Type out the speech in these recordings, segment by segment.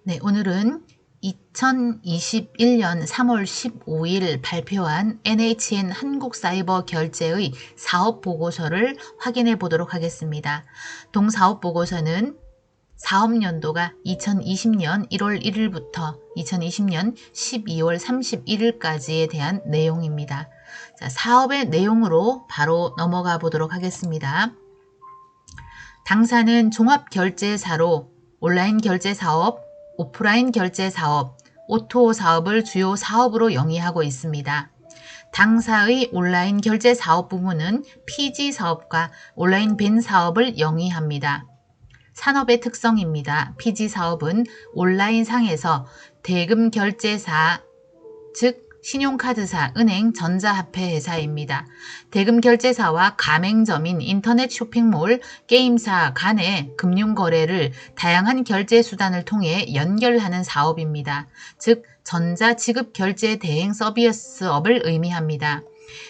네, 오늘은 2021년 3월 15일 발표한 NHN 한국사이버결제의 사업보고서를 확인해 보도록 하겠습니다. 동사업보고서는 사업연도가 2020년 1월 1일부터 2020년 12월 31일까지에 대한 내용입니다. 자, 사업의 내용으로 바로 넘어가 보도록 하겠습니다. 당사는 종합결제사로 온라인 결제사업, 오프라인 결제사업, 오토 사업을 주요 사업으로 영위하고 있습니다. 당사의 온라인 결제사업 부문은 PG사업과 온라인 벤 사업을 영위합니다. 산업의 특성입니다. PG사업은 온라인상에서 대금결제사, 즉 신용카드사, 은행, 전자화폐 회사입니다. 대금결제사와 가맹점인 인터넷 쇼핑몰, 게임사 간의 금융거래를 다양한 결제수단을 통해 연결하는 사업입니다. 즉 전자지급결제 대행 서비스업을 의미합니다.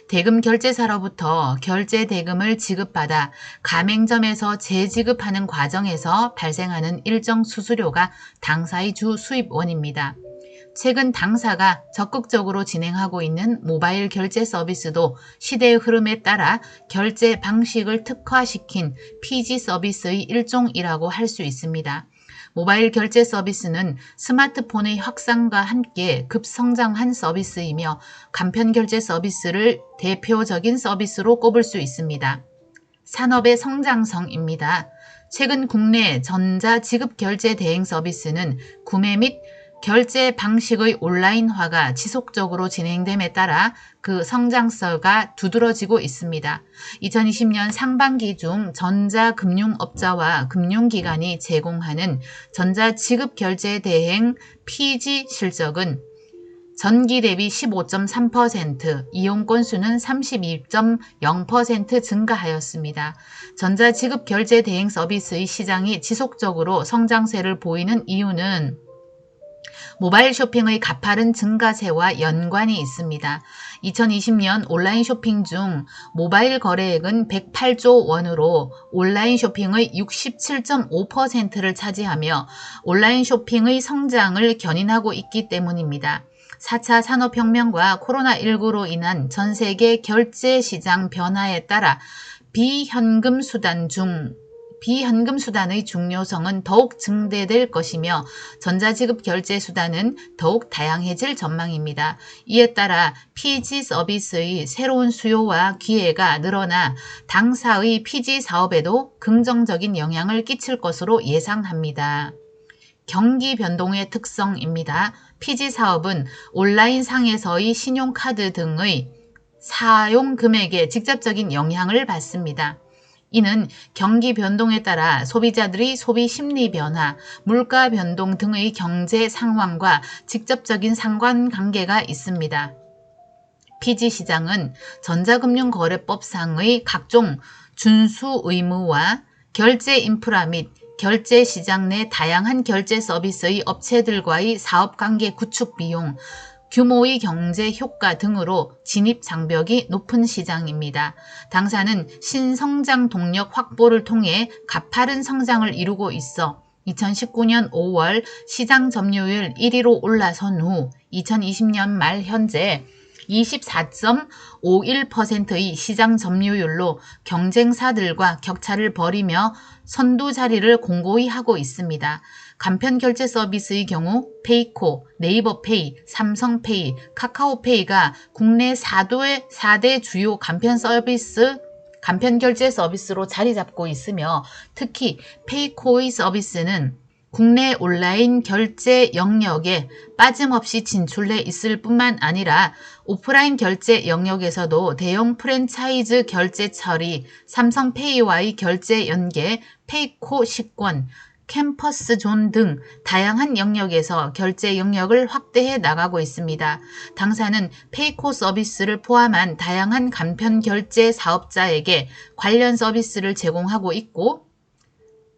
대금결제사로부터 결제대금을 지급받아 가맹점에서 재지급하는 과정에서 발생하는 일정 수수료가 당사의 주 수입원입니다. 최근 당사가 적극적으로 진행하고 있는 모바일 결제 서비스도 시대의 흐름에 따라 결제 방식을 특화시킨 PG 서비스의 일종이라고 할 수 있습니다. 모바일 결제 서비스는 스마트폰의 확산과 함께 급성장한 서비스이며 간편결제 서비스를 대표적인 서비스로 꼽을 수 있습니다. 산업의 성장성입니다. 최근 국내 전자지급결제 대행 서비스는 구매 및 결제 방식의 온라인화가 지속적으로 진행됨에 따라 그 성장세가 두드러지고 있습니다. 2020년 상반기 중 전자금융업자와 금융기관이 제공하는 전자지급결제 대행 PG 실적은 전기 대비 15.3%, 이용 건수는 32.0% 증가하였습니다. 전자지급결제 대행 서비스의 시장이 지속적으로 성장세를 보이는 이유는 모바일 쇼핑의 가파른 증가세와 연관이 있습니다. 2020년 온라인 쇼핑 중 모바일 거래액은 108조 원으로 온라인 쇼핑의 67.5%를 차지하며 온라인 쇼핑의 성장을 견인하고 있기 때문입니다. 4차 산업혁명과 코로나19로 인한 전 세계 결제 시장 변화에 따라 비현금 수단의 중요성은 더욱 증대될 것이며 전자지급 결제 수단은 더욱 다양해질 전망입니다. 이에 따라 PG 서비스의 새로운 수요와 기회가 늘어나 당사의 PG 사업에도 긍정적인 영향을 끼칠 것으로 예상합니다. 경기 변동의 특성입니다. PG 사업은 온라인상에서의 신용카드 등의 사용 금액에 직접적인 영향을 받습니다. 이는 경기 변동에 따라 소비자들의 소비 심리 변화, 물가 변동 등의 경제 상황과 직접적인 상관관계가 있습니다. PG 시장은 전자금융거래법상의 각종 준수 의무와 결제 인프라 및 결제 시장 내 다양한 결제 서비스의 업체들과의 사업관계 구축 비용, 규모의 경제 효과 등으로 진입 장벽이 높은 시장입니다. 당사는 신성장 동력 확보를 통해 가파른 성장을 이루고 있어 2019년 5월 시장 점유율 1위로 올라선 후 2020년 말 현재 24.51%의 시장 점유율로 경쟁사들과 격차를 벌이며 선두 자리를 공고히 하고 있습니다. 간편결제 서비스의 경우 페이코, 네이버페이, 삼성페이, 카카오페이가 국내 4대 주요 간편결제 서비스로 자리 잡고 있으며 특히 페이코의 서비스는 국내 온라인 결제 영역에 빠짐없이 진출해 있을 뿐만 아니라 오프라인 결제 영역에서도 대형 프랜차이즈 결제 처리, 삼성페이와의 결제 연계, 페이코 식권, 캠퍼스 존 등 다양한 영역에서 결제 영역을 확대해 나가고 있습니다. 당사는 페이코 서비스를 포함한 다양한 간편 결제 사업자에게 관련 서비스를 제공하고 있고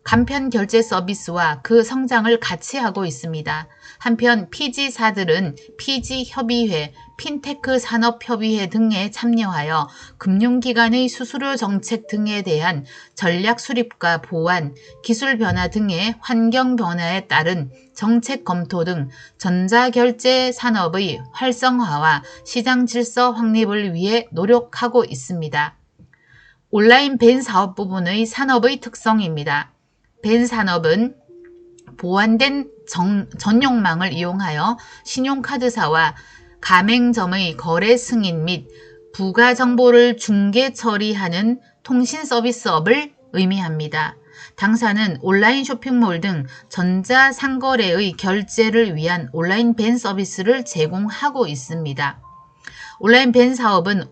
간편 결제 서비스와 그 성장을 같이 하고 있습니다. 한편 피지사들은 피지협의회, 핀테크 산업협의회 등에 참여하여 금융기관의 수수료 정책 등에 대한 전략 수립과 보완, 기술 변화 등의 환경 변화에 따른 정책 검토 등 전자결제 산업의 활성화와 시장 질서 확립을 위해 노력하고 있습니다. 온라인 벤 사업 부분의 산업의 특성입니다. 벤 산업은 보완된 전용망을 이용하여 신용카드사와 가맹점의 거래 승인 및 부가 정보를 중개 처리하는 통신 서비스업을 의미합니다. 당사는 온라인 쇼핑몰 등 전자상거래의 결제를 위한 온라인 벤 서비스를 제공하고 있습니다. 온라인 벤 사업은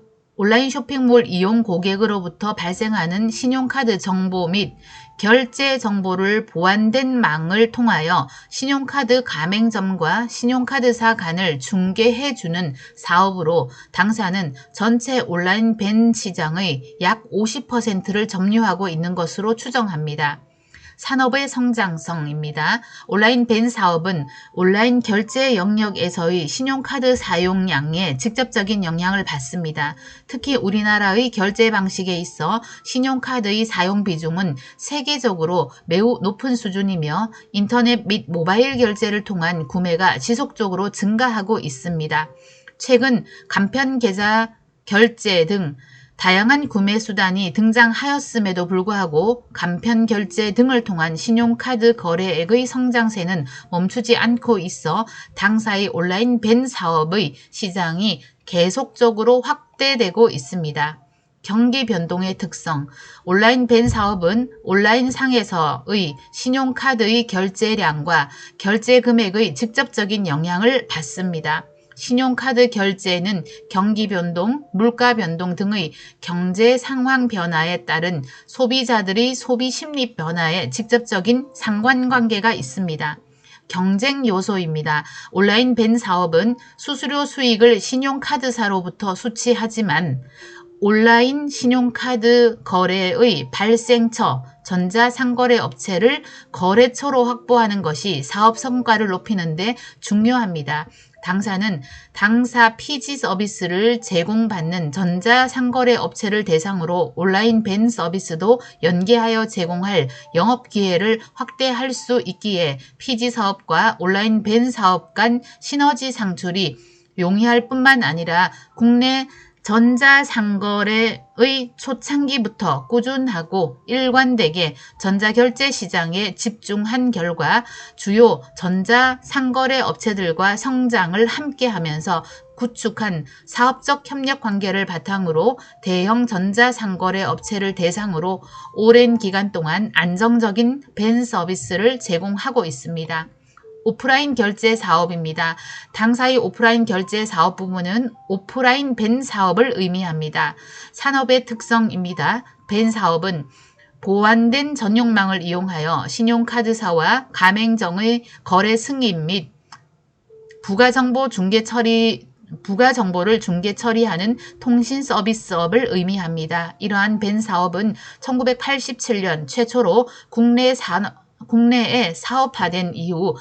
온라인 쇼핑몰 이용 고객으로부터 발생하는 신용카드 정보 및 결제 정보를 보완된 망을 통하여 신용카드 가맹점과 신용카드사 간을 중개해주는 사업으로 당사는 전체 온라인 벤 시장의 약 50%를 점유하고 있는 것으로 추정합니다. 산업의 성장성입니다. 온라인 벤 사업은 온라인 결제 영역에서의 신용카드 사용량에 직접적인 영향을 받습니다. 특히 우리나라의 결제 방식에 있어 신용카드의 사용 비중은 세계적으로 매우 높은 수준이며 인터넷 및 모바일 결제를 통한 구매가 지속적으로 증가하고 있습니다. 최근 간편 계좌 결제 등 다양한 구매 수단이 등장하였음에도 불구하고 간편 결제 등을 통한 신용카드 거래액의 성장세는 멈추지 않고 있어 당사의 온라인 벤 사업의 시장이 계속적으로 확대되고 있습니다. 경기 변동의 특성, 온라인 벤 사업은 온라인 상에서의 신용카드의 결제량과 결제 금액의 직접적인 영향을 받습니다. 신용카드 결제는 경기 변동, 물가 변동 등의 경제 상황 변화에 따른 소비자들의 소비 심리 변화에 직접적인 상관관계가 있습니다. 경쟁 요소입니다. 온라인 벤 사업은 수수료 수익을 신용카드사로부터 수취하지만 온라인 신용카드 거래의 발생처, 전자상거래 업체를 거래처로 확보하는 것이 사업 성과를 높이는 데 중요합니다. 당사는 당사 피지 서비스를 제공받는 전자상거래 업체를 대상으로 온라인 벤 서비스도 연계하여 제공할 영업기회를 확대할 수 있기에 피지 사업과 온라인 벤 사업 간 시너지 창출이 용이할 뿐만 아니라 국내 전자상거래의 초창기부터 꾸준하고 일관되게 전자결제 시장에 집중한 결과 주요 전자상거래 업체들과 성장을 함께하면서 구축한 사업적 협력 관계를 바탕으로 대형 전자상거래 업체를 대상으로 오랜 기간 동안 안정적인 벤 서비스를 제공하고 있습니다. 오프라인 결제 사업입니다. 당사의 오프라인 결제 사업 부문은 오프라인 벤 사업을 의미합니다. 산업의 특성입니다. 벤 사업은 보완된 전용망을 이용하여 신용카드사와 가맹점의 거래 승인 및 부가정보를 중개 처리하는 통신 서비스업을 의미합니다. 이러한 벤 사업은 1987년 최초로 국내에 사업화된 이후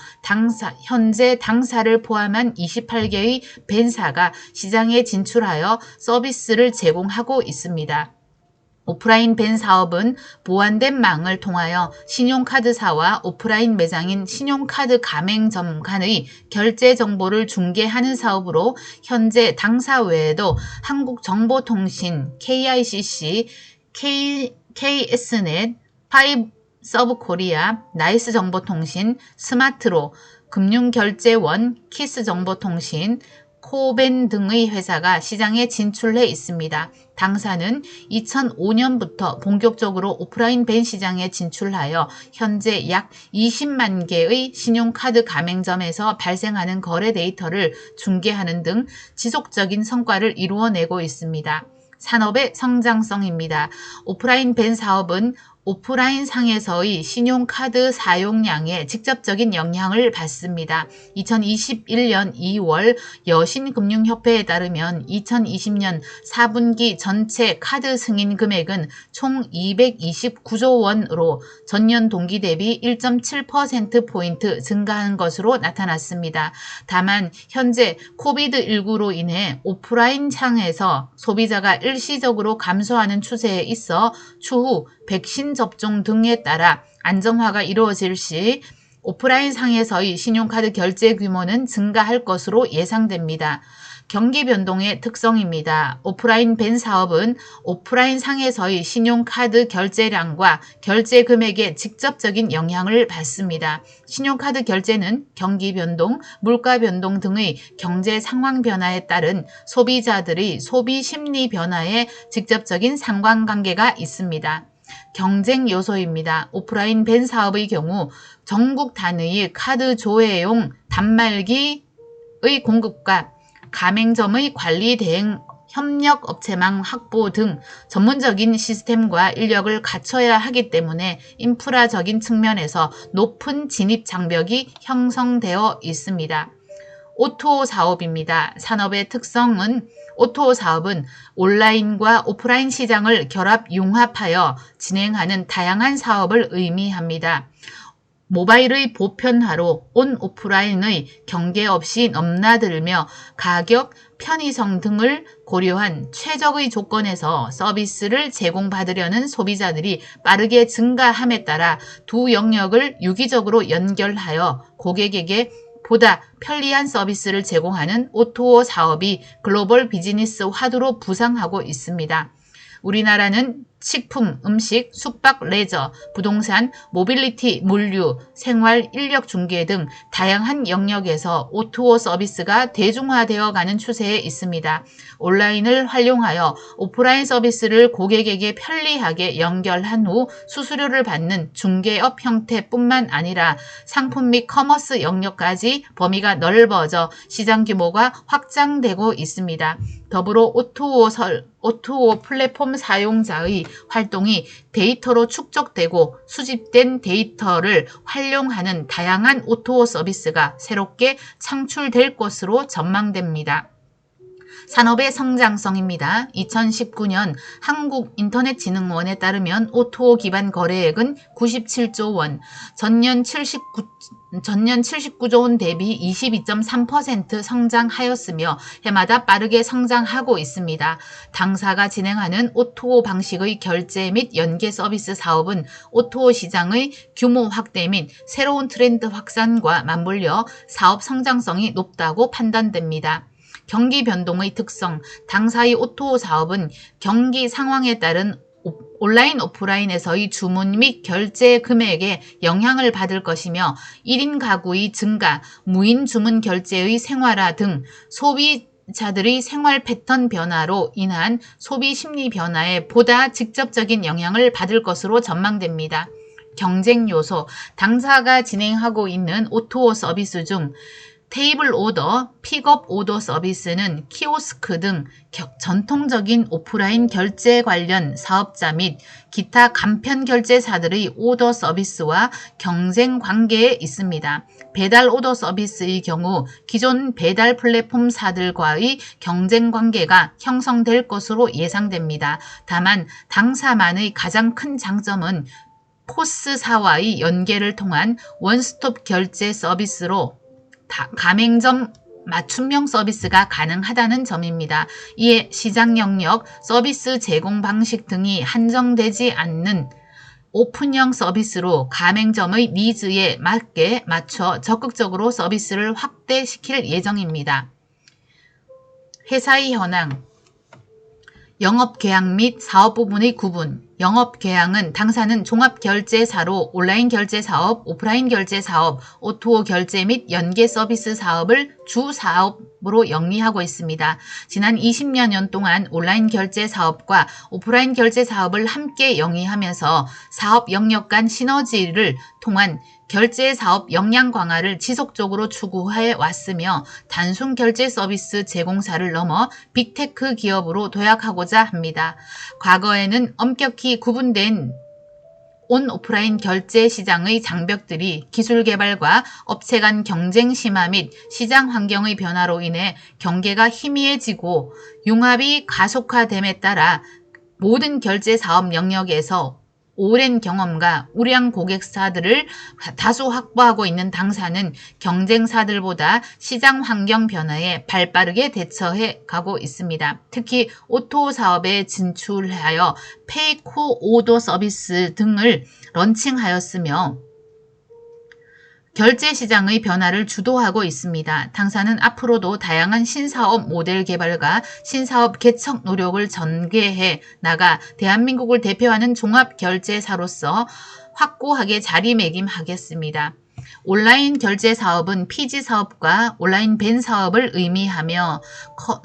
현재 당사를 포함한 28개의 벤사가 시장에 진출하여 서비스를 제공하고 있습니다. 오프라인 벤 사업은 보완된 망을 통하여 신용카드사와 오프라인 매장인 신용카드 가맹점 간의 결제 정보를 중개하는 사업으로 현재 당사 외에도 한국정보통신, KICC, KSnet, 서브코리아, 나이스정보통신, 스마트로, 금융결제원, 키스정보통신, 코벤 등의 회사가 시장에 진출해 있습니다. 당사는 2005년부터 본격적으로 오프라인 벤 시장에 진출하여 현재 약 20만 개의 신용카드 가맹점에서 발생하는 거래 데이터를 중개하는 등 지속적인 성과를 이루어내고 있습니다. 산업의 성장성입니다. 오프라인 벤 사업은 오프라인 상에서의 신용카드 사용량에 직접적인 영향을 받습니다. 2021년 2월 여신금융협회에 따르면 2020년 4분기 전체 카드 승인 금액은 총 229조 원으로 전년 동기 대비 1.7%포인트 증가한 것으로 나타났습니다. 다만 현재 코비드19로 인해 오프라인 상에서 소비자가 일시적으로 감소하는 추세에 있어 추후 백신 접종 등에 따라 안정화가 이루어질 시 오프라인 상에서의 신용카드 결제 규모는 증가할 것으로 예상됩니다. 경기 변동의 특성입니다. 오프라인 밴 사업은 오프라인 상에서의 신용카드 결제량과 결제 금액에 직접적인 영향을 받습니다. 신용카드 결제는 경기 변동, 물가 변동 등의 경제 상황 변화에 따른 소비자들의 소비 심리 변화에 직접적인 상관관계가 있습니다. 경쟁 요소입니다. 오프라인 밴 사업의 경우 전국 단위의 카드 조회용 단말기의 공급과 가맹점의 관리 대행 협력 업체망 확보 등 전문적인 시스템과 인력을 갖춰야 하기 때문에 인프라적인 측면에서 높은 진입 장벽이 형성되어 있습니다. O2O 사업입니다. 산업의 특성은 O2O 사업은 온라인과 오프라인 시장을 융합하여 진행하는 다양한 사업을 의미합니다. 모바일의 보편화로 온 오프라인의 경계 없이 넘나들며 가격, 편의성 등을 고려한 최적의 조건에서 서비스를 제공받으려는 소비자들이 빠르게 증가함에 따라 두 영역을 유기적으로 연결하여 고객에게 보다 편리한 서비스를 제공하는 O2O 사업이 글로벌 비즈니스 화두로 부상하고 있습니다. 우리나라는 식품, 음식, 숙박, 레저, 부동산, 모빌리티, 물류, 생활, 인력 중개 등 다양한 영역에서 O2O 서비스가 대중화되어 가는 추세에 있습니다. 온라인을 활용하여 오프라인 서비스를 고객에게 편리하게 연결한 후 수수료를 받는 중개업 형태뿐만 아니라 상품 및 커머스 영역까지 범위가 넓어져 시장 규모가 확장되고 있습니다. 더불어 O2O 플랫폼 사용자의 활동이 데이터로 축적되고 수집된 데이터를 활용하는 다양한 O2O 서비스가 새롭게 창출될 것으로 전망됩니다. 산업의 성장성입니다. 2019년 한국인터넷진흥원에 따르면 O2O 기반 거래액은 97조 원, 전년 79조 원 대비 22.3% 성장하였으며 해마다 빠르게 성장하고 있습니다. 당사가 진행하는 O2O 방식의 결제 및 연계 서비스 사업은 O2O 시장의 규모 확대 및 새로운 트렌드 확산과 맞물려 사업 성장성이 높다고 판단됩니다. 경기 변동의 특성, 당사의 O2O 사업은 경기 상황에 따른 온라인 오프라인에서의 주문 및 결제 금액에 영향을 받을 것이며 1인 가구의 증가, 무인 주문 결제의 생활화 등 소비자들의 생활 패턴 변화로 인한 소비 심리 변화에 보다 직접적인 영향을 받을 것으로 전망됩니다. 경쟁 요소, 당사가 진행하고 있는 O2O 서비스 중 테이블 오더, 픽업 오더 서비스는 키오스크 등 전통적인 오프라인 결제 관련 사업자 및 기타 간편 결제사들의 오더 서비스와 경쟁 관계에 있습니다. 배달 오더 서비스의 경우 기존 배달 플랫폼사들과의 경쟁 관계가 형성될 것으로 예상됩니다. 다만 당사만의 가장 큰 장점은 포스사와의 연계를 통한 원스톱 결제 서비스로 가맹점 맞춤형 서비스가 가능하다는 점입니다. 이에 시장 영역, 서비스 제공 방식 등이 한정되지 않는 오픈형 서비스로 가맹점의 니즈에 맞춰 적극적으로 서비스를 확대시킬 예정입니다. 회사의 현황, 영업계약 및 사업 부분의 구분. 영업계약은 당사는 종합결제사로 온라인 결제사업, 오프라인 결제사업, O2O 결제 및 연계 서비스 사업을 주 사업으로 영위하고 있습니다. 지난 20여 년 동안 온라인 결제 사업과 오프라인 결제 사업을 함께 영위하면서 사업 영역 간 시너지를 통한 결제 사업 역량 강화를 지속적으로 추구해 왔으며 단순 결제 서비스 제공사를 넘어 빅테크 기업으로 도약하고자 합니다. 과거에는 엄격히 구분된 온 오프라인 결제 시장의 장벽들이 기술 개발과 업체 간 경쟁 심화 및 시장 환경의 변화로 인해 경계가 희미해지고 융합이 가속화됨에 따라 모든 결제 사업 영역에서 오랜 경험과 우량 고객사들을 다수 확보하고 있는 당사는 경쟁사들보다 시장 환경 변화에 발빠르게 대처해 가고 있습니다. 특히 오토 사업에 진출하여 페이코 오더 서비스 등을 런칭하였으며 결제 시장의 변화를 주도하고 있습니다. 당사는 앞으로도 다양한 신사업 모델 개발과 신사업 개척 노력을 전개해 나가 대한민국을 대표하는 종합결제사로서 확고하게 자리매김하겠습니다. 온라인 결제 사업은 피지 사업과 온라인 밴 사업을 의미하며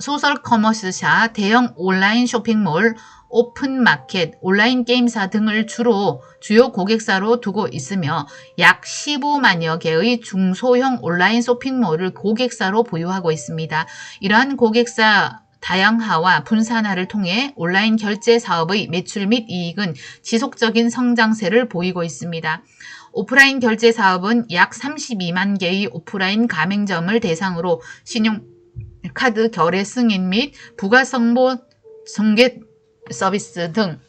소셜 커머스사, 대형 온라인 쇼핑몰, 오픈마켓, 온라인 게임사 등을 주요 고객사로 두고 있으며 약 15만여 개의 중소형 온라인 쇼핑몰을 고객사로 보유하고 있습니다. 이러한 고객사 다양화와 분산화를 통해 온라인 결제 사업의 매출 및 이익은 지속적인 성장세를 보이고 있습니다. 오프라인 결제 사업은 약 32만 개의 오프라인 가맹점을 대상으로 신용카드 결례 승인 및 부가성보 전개 서비스 등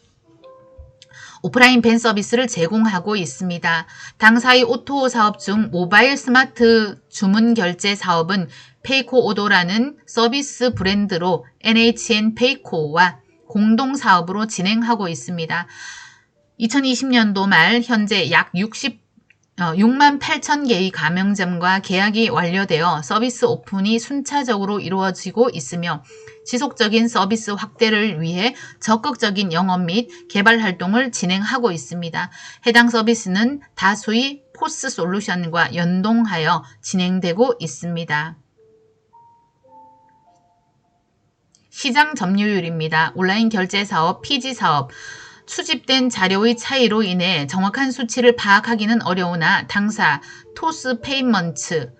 오프라인 밴 서비스를 제공하고 있습니다. 당사의 오토 사업 중 모바일 스마트 주문 결제 사업은 페이코 오도라는 서비스 브랜드로 NHN 페이코와 공동 사업으로 진행하고 있습니다. 2020년도 말 현재 약 6만 8천 개의 가맹점과 계약이 완료되어 서비스 오픈이 순차적으로 이루어지고 있으며 지속적인 서비스 확대를 위해 적극적인 영업 및 개발 활동을 진행하고 있습니다. 해당 서비스는 다수의 포스 솔루션과 연동하여 진행되고 있습니다. 시장 점유율입니다. 온라인 결제 사업, 피지 사업, 수집된 자료의 차이로 인해 정확한 수치를 파악하기는 어려우나 당사, 토스 페이먼츠,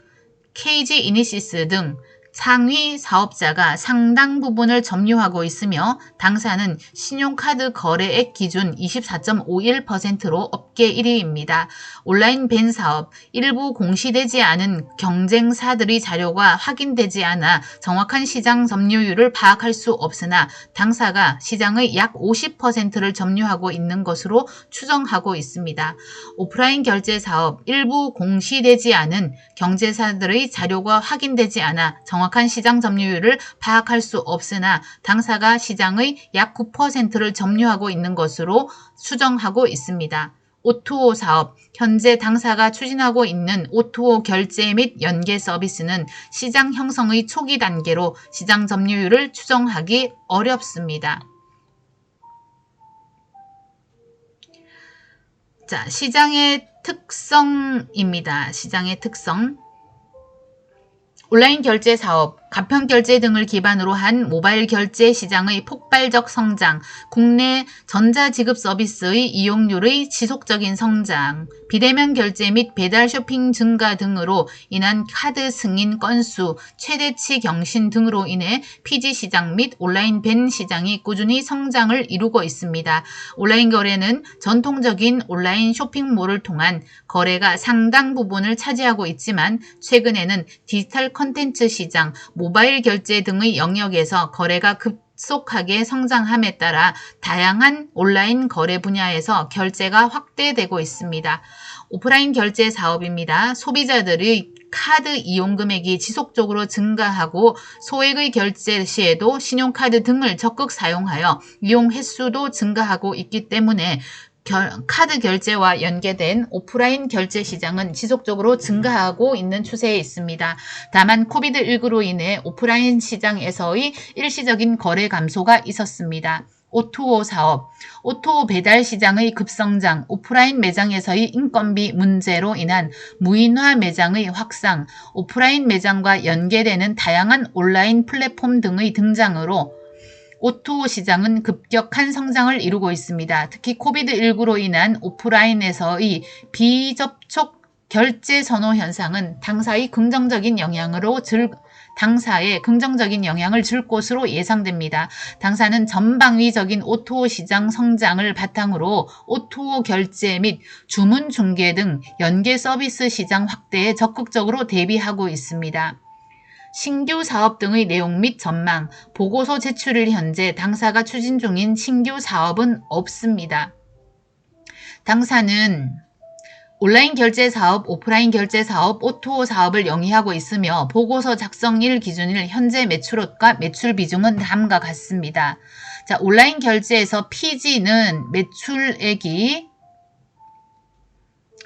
KG 이니시스 등 상위 사업자가 상당 부분을 점유하고 있으며 당사는 신용카드 거래액 기준 24.51%로 업계 1위입니다. 온라인 밴 사업, 일부 공시되지 않은 경쟁사들의 자료가 확인되지 않아 정확한 시장 점유율을 파악할 수 없으나 당사가 시장의 약 50%를 점유하고 있는 것으로 추정하고 있습니다. 오프라인 결제 사업, 일부 공시되지 않은 경쟁사들의 자료가 확인되지 않아 정확한 시장 점유율을 파악할 수 없으나 당사가 시장의 약 9%를 점유하고 있는 것으로 추정하고 있습니다. O2O 사업, 현재 당사가 추진하고 있는 O2O 결제 및 연계 서비스는 시장 형성의 초기 단계로 시장 점유율을 추정하기 어렵습니다. 자, 시장의 특성입니다. 시장의 특성. 온라인 결제 사업, 가평 결제 등을 기반으로 한 모바일 결제 시장의 폭발적 성장, 국내 전자지급 서비스의 이용률의 지속적인 성장, 비대면 결제 및 배달 쇼핑 증가 등으로 인한 카드 승인 건수, 최대치 경신 등으로 인해 피지 시장 및 온라인 밴 시장이 꾸준히 성장을 이루고 있습니다. 온라인 거래는 전통적인 온라인 쇼핑몰을 통한 거래가 상당 부분을 차지하고 있지만 최근에는 디지털 콘텐츠 시장, 모바일 결제 등의 영역에서 거래가 급속하게 성장함에 따라 다양한 온라인 거래 분야에서 결제가 확대되고 있습니다. 오프라인 결제 사업입니다. 소비자들의 카드 이용 금액이 지속적으로 증가하고 소액의 결제 시에도 신용카드 등을 적극 사용하여 이용 횟수도 증가하고 있기 때문에 카드 결제와 연계된 오프라인 결제 시장은 지속적으로 증가하고 있는 추세에 있습니다. 다만 코비드19로 인해 오프라인 시장에서의 일시적인 거래 감소가 있었습니다. O2O 사업, O2O 배달 시장의 급성장, 오프라인 매장에서의 인건비 문제로 인한 무인화 매장의 확산, 오프라인 매장과 연계되는 다양한 온라인 플랫폼 등의 등장으로 O2O 시장은 급격한 성장을 이루고 있습니다. 특히 코비드19로 인한 오프라인에서의 비접촉 결제 선호 현상은 당사의 긍정적인 영향을 줄 것으로 예상됩니다. 당사는 전방위적인 오토 시장 성장을 바탕으로 오토 결제 및 주문 중개 등 연계 서비스 시장 확대에 적극적으로 대비하고 있습니다. 신규 사업 등의 내용 및 전망, 보고서 제출일 현재 당사가 추진 중인 신규 사업은 없습니다. 당사는 온라인 결제 사업, 오프라인 결제 사업, 오토 사업을 영위하고 있으며 보고서 작성일 기준일 현재 매출액과 매출 비중은 다음과 같습니다. 자, 온라인 결제에서 PG는 매출액이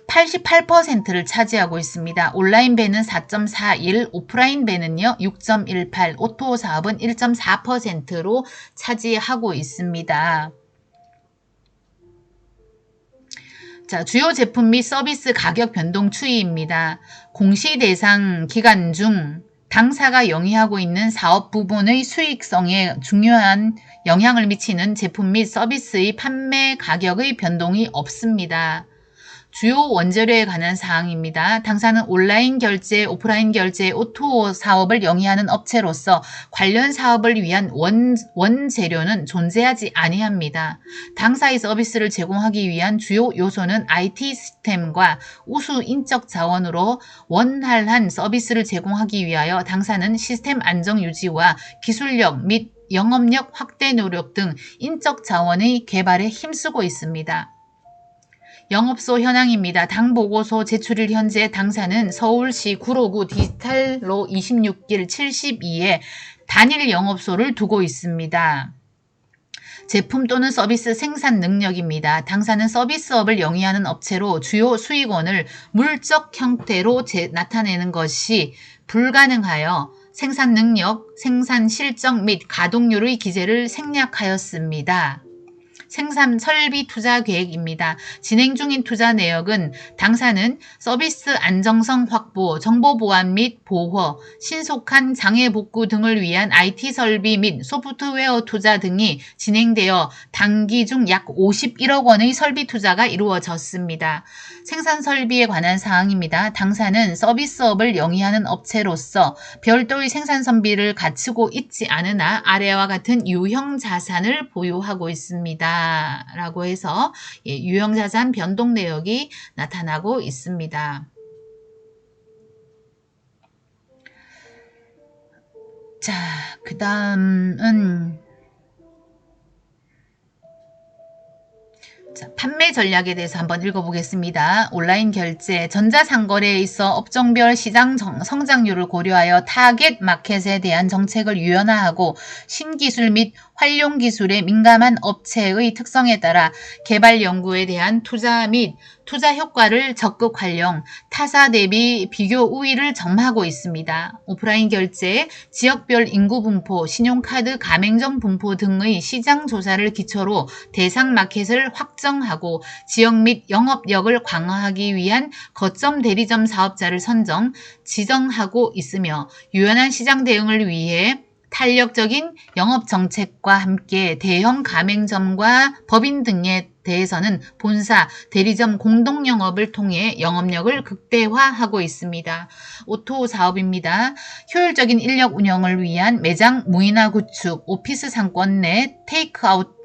88%를 차지하고 있습니다. 온라인 배는 4.41, 오프라인 배는요 6.18, 오토 사업은 1.4%로 차지하고 있습니다. 자, 주요 제품 및 서비스 가격 변동 추이입니다. 공시 대상 기간 중 당사가 영위하고 있는 사업 부분의 수익성에 중요한 영향을 미치는 제품 및 서비스의 판매 가격의 변동이 없습니다. 주요 원재료에 관한 사항입니다. 당사는 온라인 결제, 오프라인 결제, 오토 사업을 영위하는 업체로서 관련 사업을 위한 원재료는 존재하지 아니합니다. 당사의 서비스를 제공하기 위한 주요 요소는 IT 시스템과 우수 인적 자원으로 원활한 서비스를 제공하기 위하여 당사는 시스템 안정 유지와 기술력 및 영업력 확대 노력 등 인적 자원의 개발에 힘쓰고 있습니다. 영업소 현황입니다. 당보고서 제출일 현재 당사는 서울시 구로구 디지털로 26길 72에 단일 영업소를 두고 있습니다. 제품 또는 서비스 생산 능력입니다. 당사는 서비스업을 영위하는 업체로 주요 수익원을 물적 형태로 나타내는 것이 불가능하여 생산 능력, 생산 실적 및 가동률의 기재를 생략하였습니다. 생산 설비 투자 계획입니다. 진행 중인 투자 내역은 당사는 서비스 안정성 확보, 정보 보안 및 보호, 신속한 장애 복구 등을 위한 IT 설비 및 소프트웨어 투자 등이 진행되어 단기 중 약 51억 원의 설비 투자가 이루어졌습니다. 생산 설비에 관한 사항입니다. 당사는 서비스업을 영위하는 업체로서 별도의 생산 설비를 갖추고 있지 않으나 아래와 같은 유형 자산을 보유하고 있습니다. 라고 해서 유형자산 변동 내역이 나타나고 있습니다. 자, 그 다음은 판매 전략에 대해서 한번 읽어보겠습니다. 온라인 결제, 전자상거래에 있어 업종별 시장 성장률을 고려하여 타겟 마켓에 대한 정책을 유연화하고 신기술 및 활용기술에 민감한 업체의 특성에 따라 개발 연구에 대한 투자 및 투자 효과를 적극 활용, 타사 대비 비교 우위를 점하고 있습니다. 오프라인 결제, 지역별 인구 분포, 신용카드 가맹점 분포 등의 시장 조사를 기초로 대상 마켓을 확정하고 지역 및 영업력을 강화하기 위한 거점 대리점 사업자를 지정하고 있으며 유연한 시장 대응을 위해 탄력적인 영업 정책과 함께 대형 가맹점과 법인 등에 대해서는 본사, 대리점 공동 영업을 통해 영업력을 극대화하고 있습니다. 오토 사업입니다. 효율적인 인력 운영을 위한 매장 무인화 구축, 오피스 상권 내 테이크아웃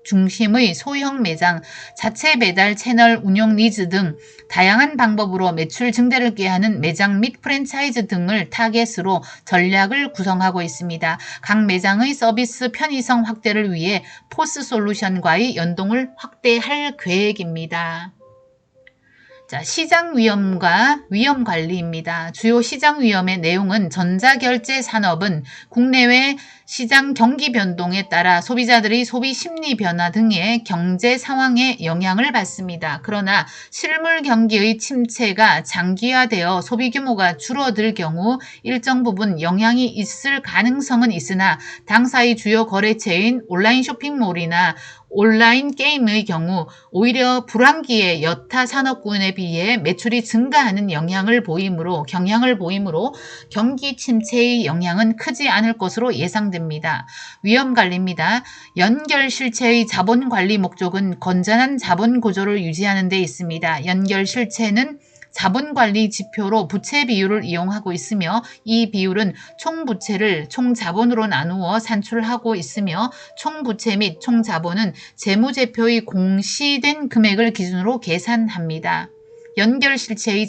중심의 소형 매장, 자체 배달 채널 운영 니즈 등 다양한 방법으로 매출 증대를 꾀하는 매장 및 프랜차이즈 등을 타겟으로 전략을 구성하고 있습니다. 각 매장의 서비스 편의성 확대를 위해 포스 솔루션과의 연동을 확대할 계획입니다. 자, 시장 위험과 위험 관리입니다. 주요 시장 위험의 내용은 전자결제 산업은 국내외 시장 경기 변동에 따라 소비자들의 소비 심리 변화 등의 경제 상황에 영향을 받습니다. 그러나 실물 경기의 침체가 장기화되어 소비 규모가 줄어들 경우 일정 부분 영향이 있을 가능성은 있으나 당사의 주요 거래처인 온라인 쇼핑몰이나 온라인 게임의 경우 오히려 불황기의 여타 산업군에 비해 매출이 증가하는 경향을 보이므로 경기 침체의 영향은 크지 않을 것으로 예상됩니다. 위험 관리입니다. 연결 실체의 자본 관리 목적은 건전한 자본 구조를 유지하는 데 있습니다. 연결 실체는 자본관리 지표로 부채 비율을 이용하고 있으며 이 비율은 총부채를 총자본으로 나누어 산출하고 있으며 총부채 및 총자본은 재무제표의 공시된 금액을 기준으로 계산합니다. 연결실체의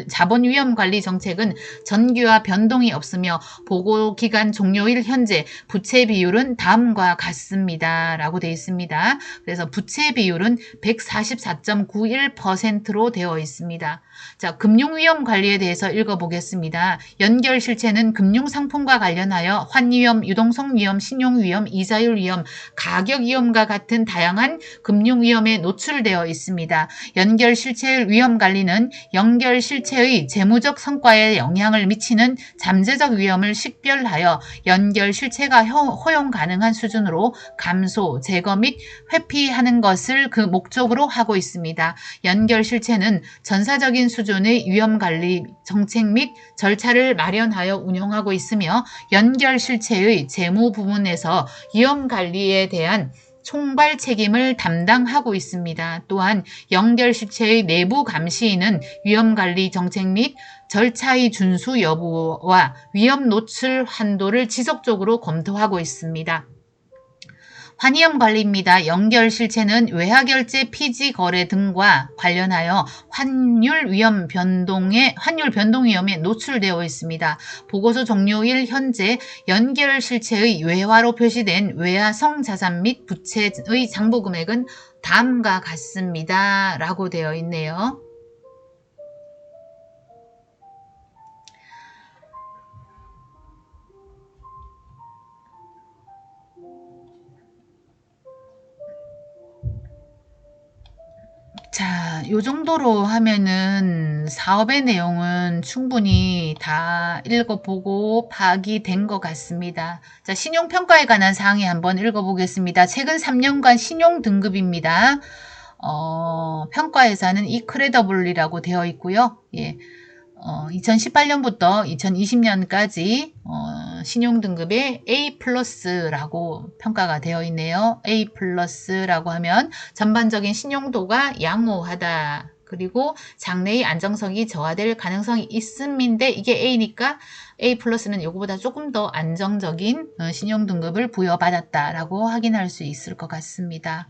자본위험관리 정책은 전기와 변동이 없으며 보고기간 종료일 현재 부채 비율은 다음과 같습니다. 라고 되어 있습니다. 그래서 부채 비율은 144.91%로 되어 있습니다. 자, 금융위험관리에 대해서 읽어보겠습니다. 연결실체는 금융상품과 관련하여 환위험, 유동성위험, 신용위험, 이자율위험, 가격위험과 같은 다양한 금융위험에 노출되어 있습니다. 연결실체의 위험관리는 연결실체의 재무적 성과에 영향을 미치는 잠재적 위험을 식별하여 연결실체가 허용 가능한 수준으로 감소, 제거 및 회피하는 것을 그 목적으로 하고 있습니다. 연결실체는 전사적인 수준의 위험관리 정책 및 절차를 마련하여 운영하고 있으며 연결실체의 재무 부문에서 위험관리에 대한 총괄 책임을 담당하고 있습니다. 또한 연결실체의 내부 감시인은 위험관리 정책 및 절차의 준수 여부와 위험 노출 한도를 지속적으로 검토하고 있습니다. 환위험 관리입니다. 연결실체는 외화결제 피지 거래 등과 관련하여 환율 변동 위험에 노출되어 있습니다. 보고서 종료일 현재 연결실체의 외화로 표시된 외화성 자산 및 부채의 장부 금액은 다음과 같습니다. 라고 되어 있네요. 자, 요 정도로 하면은 사업의 내용은 충분히 다 읽어보고 파악이 된 것 같습니다. 자, 신용평가에 관한 사항에 한번 읽어보겠습니다. 최근 3년간 신용등급입니다. 평가에서는 이크레더블이라고 되어 있고요. 예. 2018년부터 2020년까지 신용등급의 A+라고 평가가 되어 있네요. A+라고 하면 전반적인 신용도가 양호하다. 그리고 장래의 안정성이 저하될 가능성이 있음인데 이게 A니까 A+는 이거보다 조금 더 안정적인 신용등급을 부여받았다라고 확인할 수 있을 것 같습니다.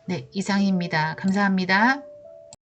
네, 이상입니다. 감사합니다.